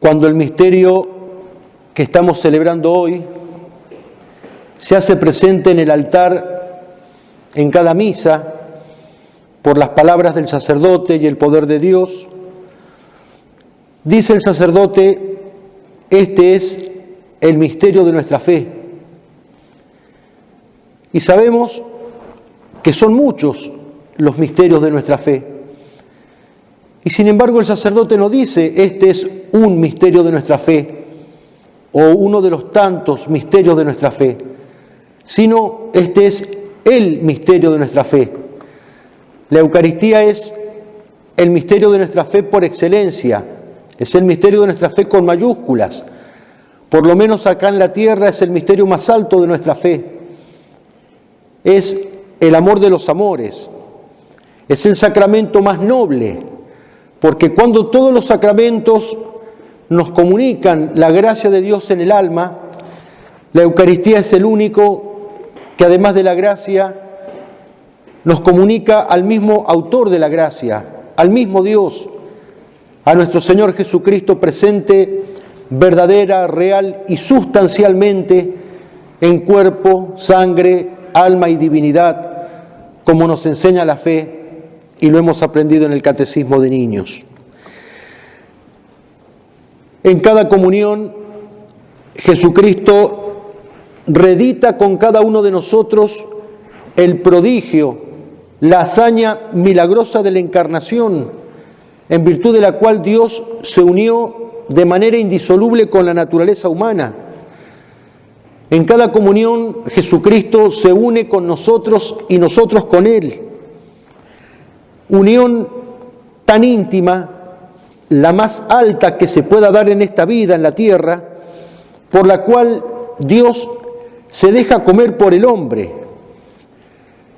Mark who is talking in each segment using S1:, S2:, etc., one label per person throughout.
S1: cuando el misterio que estamos celebrando hoy se hace presente en el altar en cada misa por las palabras del sacerdote y el poder de Dios. Dice el sacerdote: este es el misterio de nuestra fe. Y sabemos que son muchos los misterios de nuestra fe. Y sin embargo el sacerdote no dice: este es un misterio de nuestra fe, o uno de los tantos misterios de nuestra fe, sino este es el misterio de nuestra fe. La Eucaristía es el misterio de nuestra fe por excelencia, es el misterio de nuestra fe con mayúsculas. Por lo menos acá en la tierra es el misterio más alto de nuestra fe. Es el amor de los amores, es el sacramento más noble, porque cuando todos los sacramentos nos comunican la gracia de Dios en el alma, la Eucaristía es el único que, además de la gracia, nos comunica al mismo autor de la gracia, al mismo Dios, a nuestro Señor Jesucristo presente verdadera, real y sustancialmente en cuerpo, sangre, alma y divinidad, como nos enseña la fe y lo hemos aprendido en el Catecismo de Niños. En cada comunión, Jesucristo reedita con cada uno de nosotros el prodigio, la hazaña milagrosa de la encarnación, en virtud de la cual Dios se unió de manera indisoluble con la naturaleza humana. En cada comunión, Jesucristo se une con nosotros y nosotros con Él. Unión tan íntima, la más alta que se pueda dar en esta vida, en la tierra, por la cual Dios se deja comer por el hombre.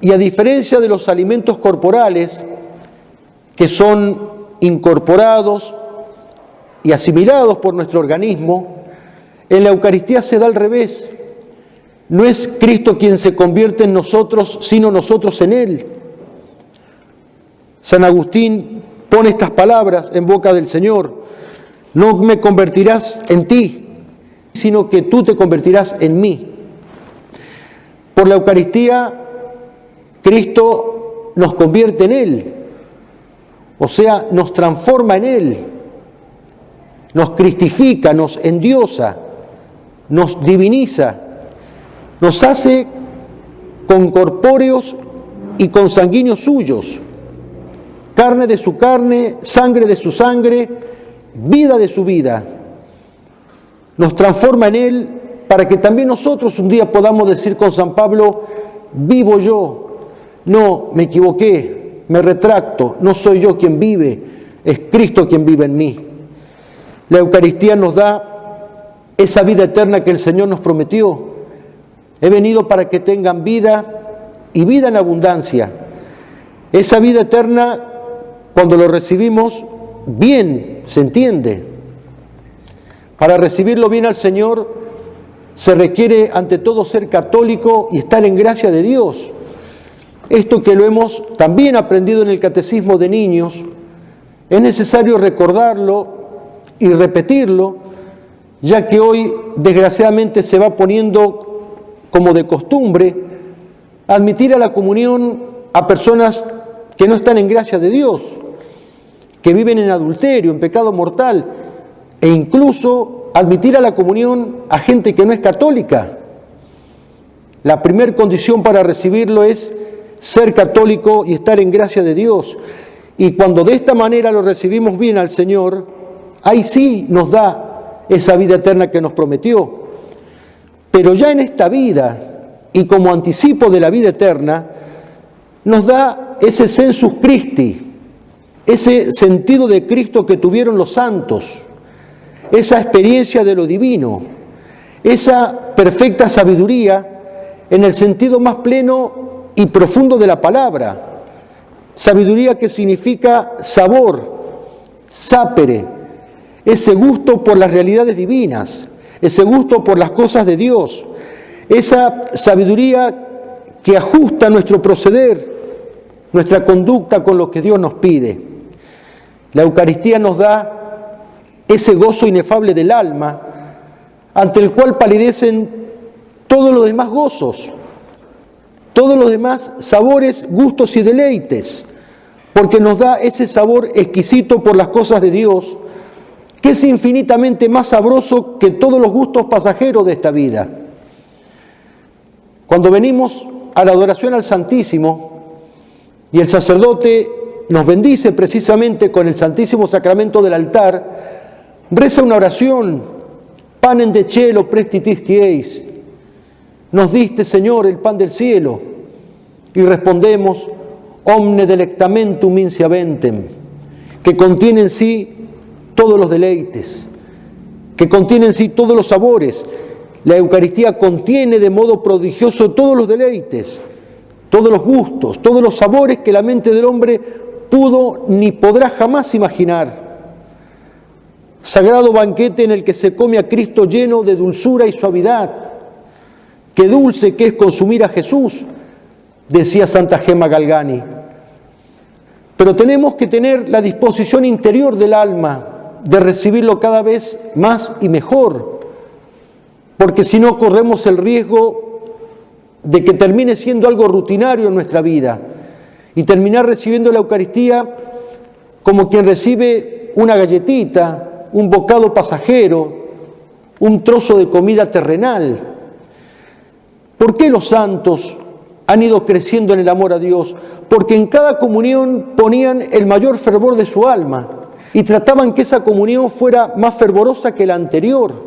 S1: Y a diferencia de los alimentos corporales, que son incorporados y asimilados por nuestro organismo, en la Eucaristía se da al revés. No es Cristo quien se convierte en nosotros, sino nosotros en Él. San Agustín pone estas palabras en boca del Señor: no me convertirás en ti, sino que tú te convertirás en mí. Por la Eucaristía, Cristo nos convierte en Él, o sea, nos transforma en Él, nos cristifica, nos endiosa, nos diviniza, nos hace concorpóreos y consanguíneos suyos, carne de su carne, sangre de su sangre, vida de su vida. Nos transforma en Él para que también nosotros un día podamos decir con San Pablo: vivo yo. No, me equivoqué, me retracto, no soy yo quien vive, es Cristo quien vive en mí. La Eucaristía nos da esa vida eterna que el Señor nos prometió. He venido para que tengan vida y vida en abundancia. Esa vida eterna, cuando lo recibimos bien, se entiende. Para recibirlo bien al Señor se requiere ante todo ser católico y estar en gracia de Dios. Esto que lo hemos también aprendido en el Catecismo de Niños, es necesario recordarlo y repetirlo, ya que hoy desgraciadamente se va poniendo como de costumbre admitir a la comunión a personas que no están en gracia de Dios, que viven en adulterio, en pecado mortal, e incluso admitir a la comunión a gente que no es católica. La primera condición para recibirlo es ser católico y estar en gracia de Dios. Y cuando de esta manera lo recibimos bien al Señor, ahí sí nos da esa vida eterna que nos prometió. Pero ya en esta vida, y como anticipo de la vida eterna, nos da ese sensus Christi, ese sentido de Cristo que tuvieron los santos, esa experiencia de lo divino, esa perfecta sabiduría en el sentido más pleno y profundo de la palabra. Sabiduría que significa sabor, sapere, ese gusto por las realidades divinas, ese gusto por las cosas de Dios, esa sabiduría que ajusta nuestro proceder, nuestra conducta con lo que Dios nos pide. La Eucaristía nos da ese gozo inefable del alma, ante el cual palidecen todos los demás gozos, todos los demás sabores, gustos y deleites, porque nos da ese sabor exquisito por las cosas de Dios, que es infinitamente más sabroso que todos los gustos pasajeros de esta vida. Cuando venimos a la adoración al Santísimo y el sacerdote nos bendice precisamente con el Santísimo Sacramento del altar, reza una oración: panem de cielo prestitis eis, nos diste, Señor, el pan del cielo, y respondemos: omne delectamentum insiaventem, que contiene en sí todos los deleites, que contiene en sí todos los sabores. La Eucaristía contiene de modo prodigioso todos los deleites, todos los gustos, todos los sabores que la mente del hombre pudo ni podrá jamás imaginar. Sagrado banquete en el que se come a Cristo lleno de dulzura y suavidad. Qué dulce que es consumir a Jesús, decía Santa Gemma Galgani. Pero tenemos que tener la disposición interior del alma de recibirlo cada vez más y mejor, porque si no corremos el riesgo de que termine siendo algo rutinario en nuestra vida y terminar recibiendo la Eucaristía como quien recibe una galletita, un bocado pasajero, un trozo de comida terrenal. ¿Por qué los santos han ido creciendo en el amor a Dios? Porque en cada comunión ponían el mayor fervor de su alma y trataban que esa comunión fuera más fervorosa que la anterior.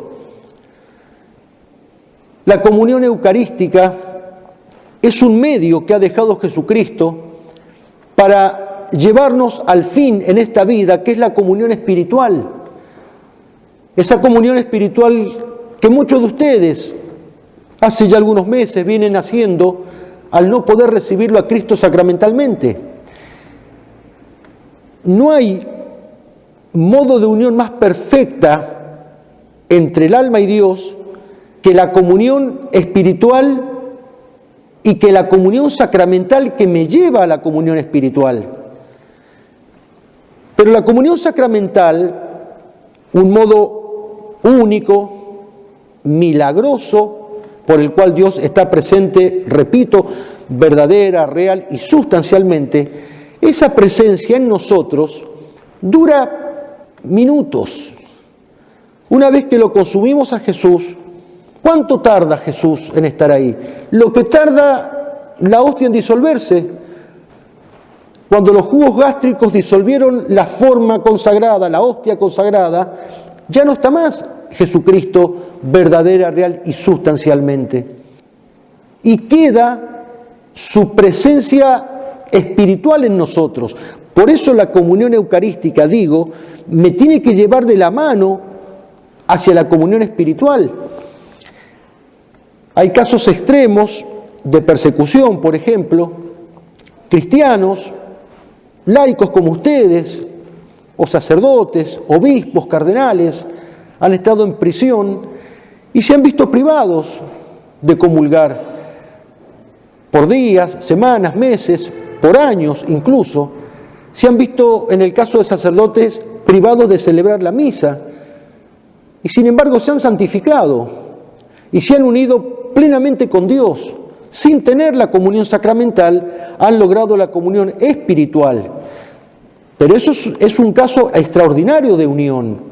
S1: La comunión eucarística es un medio que ha dejado Jesucristo para llevarnos al fin en esta vida, que es la comunión espiritual. Esa comunión espiritual que muchos de ustedes hace ya algunos meses vienen haciendo al no poder recibirlo a Cristo sacramentalmente. No hay modo de unión más perfecta entre el alma y Dios que la comunión espiritual y que la comunión sacramental que me lleva a la comunión espiritual. Pero la comunión sacramental, un modo único, milagroso, por el cual Dios está presente, repito, verdadera, real y sustancialmente, esa presencia en nosotros dura minutos. Una vez que lo consumimos a Jesús, ¿cuánto tarda Jesús en estar ahí? Lo que tarda la hostia en disolverse. Cuando los jugos gástricos disolvieron la forma consagrada, la hostia consagrada, ya no está más Jesucristo verdadera, real y sustancialmente. Y queda su presencia espiritual en nosotros. Por eso la comunión eucarística, digo, me tiene que llevar de la mano hacia la comunión espiritual. Hay casos extremos de persecución, por ejemplo, cristianos, laicos como ustedes, o sacerdotes, obispos, cardenales, han estado en prisión y se han visto privados de comulgar por días, semanas, meses, por años incluso. Se han visto, en el caso de sacerdotes, privados de celebrar la misa y sin embargo se han santificado y se han unido plenamente con Dios. Sin tener la comunión sacramental, han logrado la comunión espiritual. Pero eso es un caso extraordinario de unión.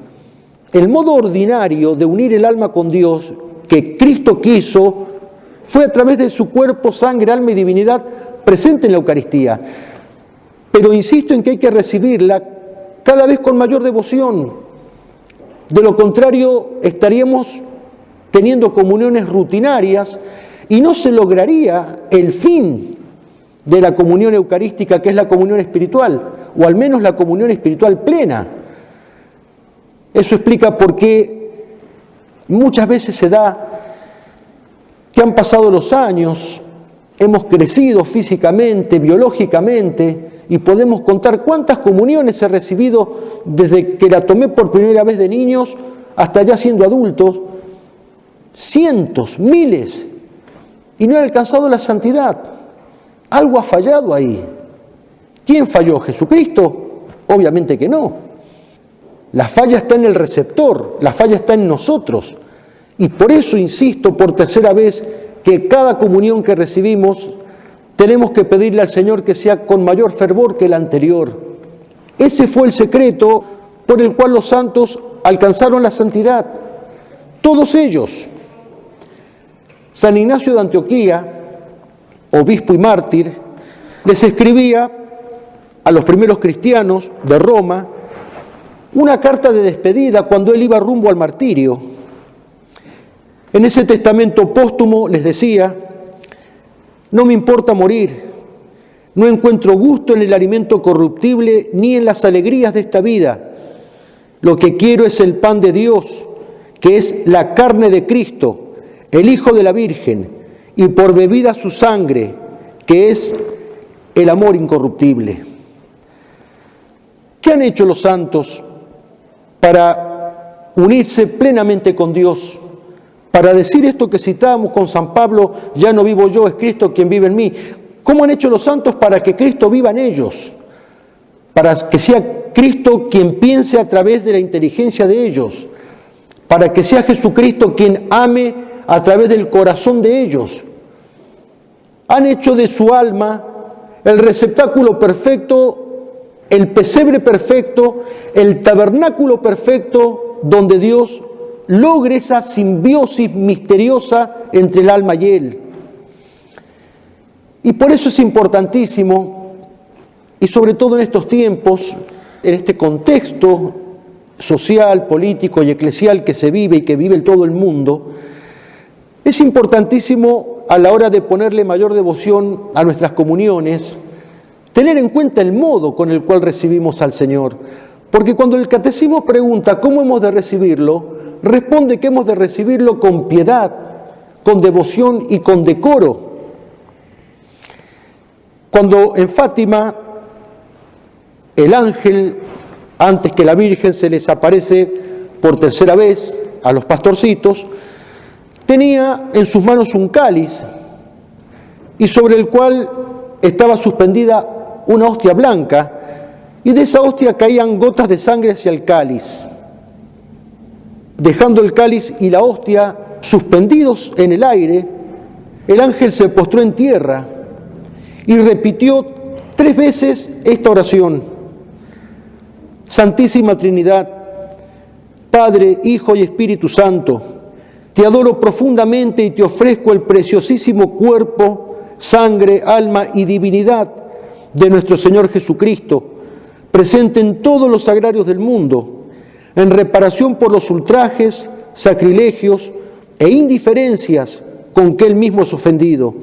S1: El modo ordinario de unir el alma con Dios que Cristo quiso fue a través de su cuerpo, sangre, alma y divinidad presente en la Eucaristía. Pero insisto en que hay que recibirla cada vez con mayor devoción. De lo contrario, estaríamos teniendo comuniones rutinarias y no se lograría el fin de la comunión eucarística, que es la comunión espiritual, o al menos la comunión espiritual plena. Eso explica por qué muchas veces se da que han pasado los años, hemos crecido físicamente, biológicamente, y podemos contar cuántas comuniones he recibido desde que la tomé por primera vez de niños hasta ya siendo adultos. Cientos, miles, y no he alcanzado la santidad. Algo ha fallado ahí. ¿Quién falló? ¿Jesucristo? Obviamente que no. La falla está en el receptor, la falla está en nosotros. Y por eso insisto por tercera vez que cada comunión que recibimos tenemos que pedirle al Señor que sea con mayor fervor que la anterior. Ese fue el secreto por el cual los santos alcanzaron la santidad. Todos ellos. San Ignacio de Antioquía, obispo y mártir, les escribía a los primeros cristianos de Roma una carta de despedida cuando él iba rumbo al martirio. En ese testamento póstumo les decía: no me importa morir, no encuentro gusto en el alimento corruptible ni en las alegrías de esta vida. Lo que quiero es el pan de Dios, que es la carne de Cristo, el Hijo de la Virgen, y por bebida su sangre, que es el amor incorruptible. ¿Qué han hecho los santos para unirse plenamente con Dios? Para decir esto que citábamos con San Pablo: ya no vivo yo, es Cristo quien vive en mí. ¿Cómo han hecho los santos para que Cristo viva en ellos? Para que sea Cristo quien piense a través de la inteligencia de ellos. Para que sea Jesucristo quien ame a través del corazón de ellos. Han hecho de su alma el receptáculo perfecto, el pesebre perfecto, el tabernáculo perfecto, donde Dios logre esa simbiosis misteriosa entre el alma y Él. Y por eso es importantísimo, y sobre todo en estos tiempos, en este contexto social, político y eclesial que se vive y que vive todo el mundo, es importantísimo a la hora de ponerle mayor devoción a nuestras comuniones, tener en cuenta el modo con el cual recibimos al Señor. Porque cuando el catecismo pregunta cómo hemos de recibirlo, responde que hemos de recibirlo con piedad, con devoción y con decoro. Cuando en Fátima el ángel, antes que la Virgen, se les aparece por tercera vez a los pastorcitos, tenía en sus manos un cáliz y sobre el cual estaba suspendida una hostia blanca, y de esa hostia caían gotas de sangre hacia el cáliz. Dejando el cáliz y la hostia suspendidos en el aire, el ángel se postró en tierra y repitió 3 veces esta oración: Santísima Trinidad, Padre, Hijo y Espíritu Santo, te adoro profundamente y te ofrezco el preciosísimo cuerpo, sangre, alma y divinidad de nuestro Señor Jesucristo, presente en todos los sagrarios del mundo, en reparación por los ultrajes, sacrilegios e indiferencias con que Él mismo es ofendido,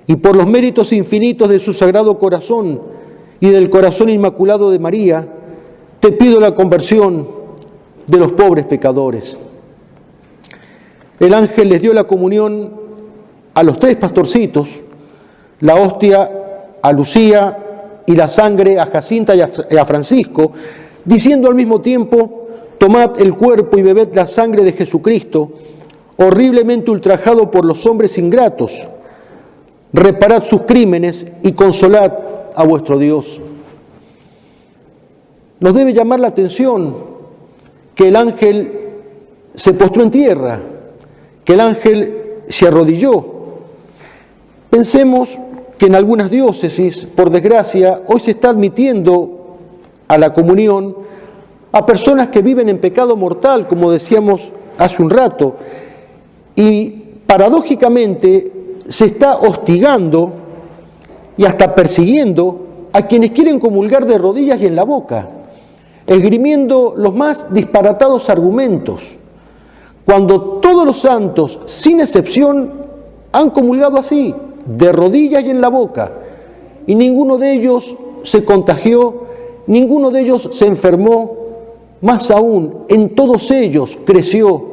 S1: y por los méritos infinitos de su Sagrado Corazón y del Corazón Inmaculado de María, te pido la conversión de los pobres pecadores. El ángel les dio la comunión a los 3 pastorcitos, la hostia a Lucía y la sangre a Jacinta y a Francisco, diciendo al mismo tiempo: tomad el cuerpo y bebed la sangre de Jesucristo, horriblemente ultrajado por los hombres ingratos. Reparad sus crímenes y consolad a vuestro Dios. Nos debe llamar la atención que el ángel se postró en tierra, que el ángel se arrodilló. Pensemos que en algunas diócesis, por desgracia, hoy se está admitiendo a la comunión a personas que viven en pecado mortal, como decíamos hace un rato, y paradójicamente se está hostigando y hasta persiguiendo a quienes quieren comulgar de rodillas y en la boca, esgrimiendo los más disparatados argumentos, cuando todos los santos, sin excepción, han comulgado así, de rodillas y en la boca, y ninguno de ellos se contagió, ninguno de ellos se enfermó, más aún, en todos ellos creció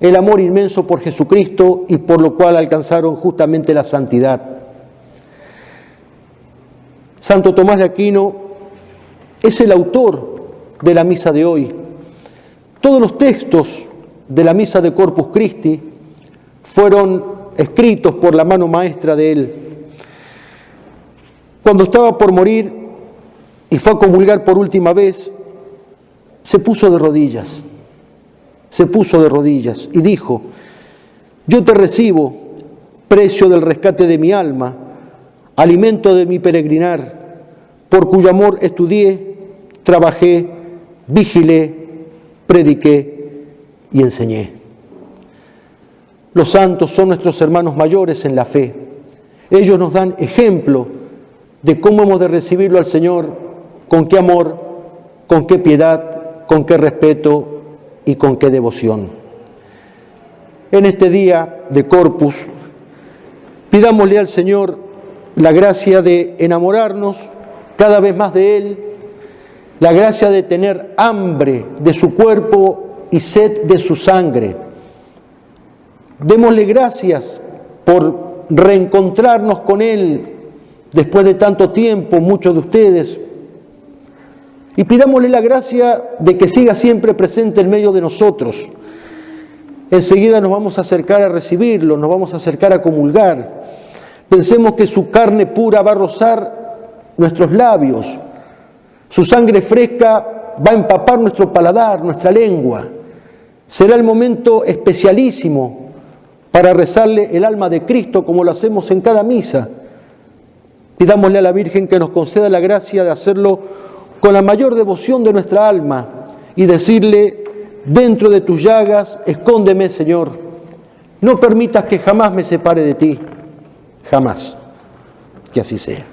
S1: el amor inmenso por Jesucristo y por lo cual alcanzaron justamente la santidad. Santo Tomás de Aquino es el autor de la misa de hoy. Todos los textos de la misa de Corpus Christi fueron escritos por la mano maestra de él. Cuando estaba por morir y fue a comulgar por última vez, se puso de rodillas y dijo: yo te recibo, precio del rescate de mi alma, alimento de mi peregrinar, por cuyo amor estudié, trabajé, vigilé, prediqué y enseñé. Los santos son nuestros hermanos mayores en la fe. Ellos nos dan ejemplo de cómo hemos de recibirlo al Señor, con qué amor, con qué piedad, con qué respeto y con qué devoción. En este día de Corpus, pidámosle al Señor la gracia de enamorarnos cada vez más de Él, la gracia de tener hambre de su cuerpo y sed de su sangre. Démosle gracias por reencontrarnos con Él después de tanto tiempo, muchos de ustedes, y pidámosle la gracia de que siga siempre presente en medio de nosotros. Enseguida nos vamos a acercar a recibirlo, nos vamos a acercar a comulgar. Pensemos que su carne pura va a rozar nuestros labios, su sangre fresca va a empapar nuestro paladar, nuestra lengua. Será el momento especialísimo para rezarle el alma de Cristo como lo hacemos en cada misa. Pidámosle a la Virgen que nos conceda la gracia de hacerlo con la mayor devoción de nuestra alma y decirle: dentro de tus llagas, escóndeme, Señor. No permitas que jamás me separe de ti. Jamás. Que así sea.